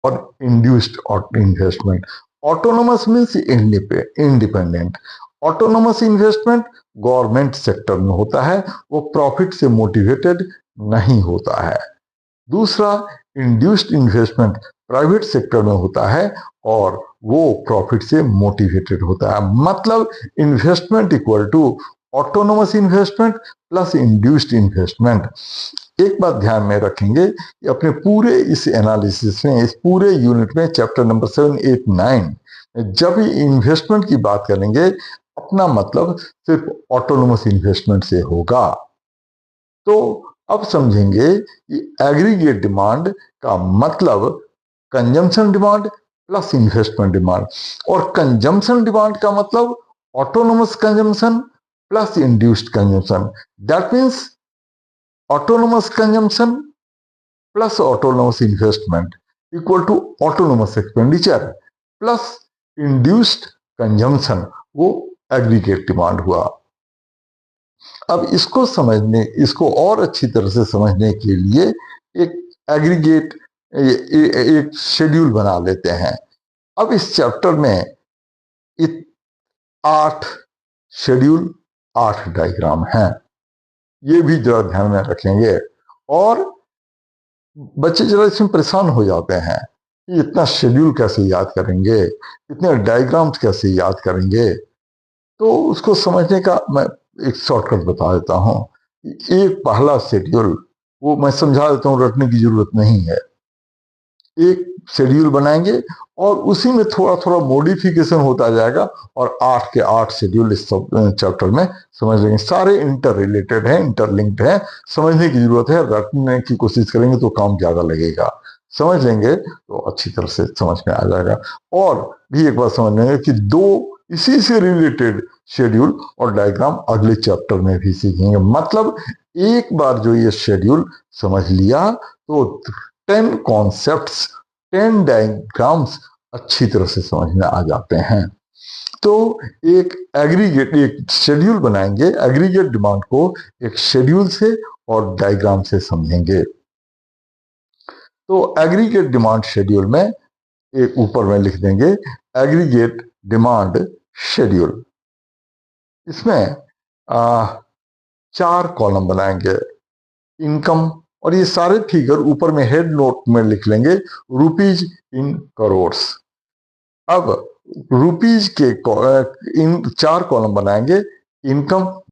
और induced investment. Autonomous means independent. Autonomous investment government sector में होता है, वो प्रॉफिट से मोटिवेटेड नहीं होता है। दूसरा, इंड्यूस्ड इन्वेस्टमेंट प्राइवेट सेक्टर में होता है और वो प्रॉफिट से मोटिवेटेड होता है। मतलब investment equal to autonomous investment plus induced investment. एक बात ध्यान में रखेंगे कि अपने पूरे इस एनालिसिस में, इस पूरे यूनिट में, चैप्टर नंबर 7, 8, 9, जब इन्वेस्टमेंट की बात करेंगे, अपना मतलब सिर्फ ऑटोनोमस इन्वेस्टमेंट से होगा। तो अब समझेंगे कि एग्रीगेट डिमांड का मतलब consumption demand plus investment demand, और कंजम्पशन डिमांड का मतलब autonomous consumption plus induced consumption. That means autonomous consumption plus autonomous investment equal to autonomous expenditure plus induced consumption, वो एग्रीगेट डिमांड हुआ। अब इसको समझने, इसको और अच्छी तरह से समझने के लिए एक एग्रीगेट एक शेड्यूल बना लेते हैं। अब इस चैप्टर में 8 शेड्यूल, 8 डायग्राम हैं, ये भी जरा ध्यान में रखेंगे। और बच्चे जरा इसमें परेशान हो जाते हैं कि इतना शेड्यूल कैसे याद करेंगे, इतने डायग्राम्स कैसे याद करेंगे। तो उसको समझने का मैं एक शॉर्टकट बता देता हूँ। एक पहला शेड्यूल, वो मैं समझा देता हूँ, रटने की जरूरत नहीं है। एक शेड्यूल बनाएंगे और उसी में थोड़ा थोड़ा मॉडिफिकेशन होता जाएगा, और 8 के 8 शेड्यूल इस चैप्टर में समझ लेंगे। सारे इंटर रिलेटेड हैं, इंटरलिंक्ड हैं, समझने की जरूरत है। रटने की कोशिश करेंगे तो काम ज्यादा लगेगा, समझ लेंगे तो अच्छी तरह से समझ में आ जाएगा। और भी एक बात समझ लेंगे कि 2 इसी से रिलेटेड शेड्यूल और डायग्राम अगले चैप्टर में भी सीखेंगे। मतलब एक बार जो ये शेड्यूल समझ लिया तो 10 कॉन्सेप्ट्स, 10 डायग्राम्स अच्छी तरह से समझ में आ जाते हैं। तो एक एग्रीगेट, एक शेड्यूल बनाएंगे, एग्रीगेट डिमांड को एक शेड्यूल से और डायग्राम से समझेंगे। तो एग्रीगेट डिमांड शेड्यूल में एक ऊपर में लिख देंगे एग्रीगेट डिमांड शेड्यूल। इसमें 4 कॉलम बनाएंगे, इनकम, और ये सारे फिगर ऊपर में हेड नोट में लिख लेंगे रुपीज इन करोड़्स। अब रुपीज के इन 4 कॉलम बनाएंगे, इनकम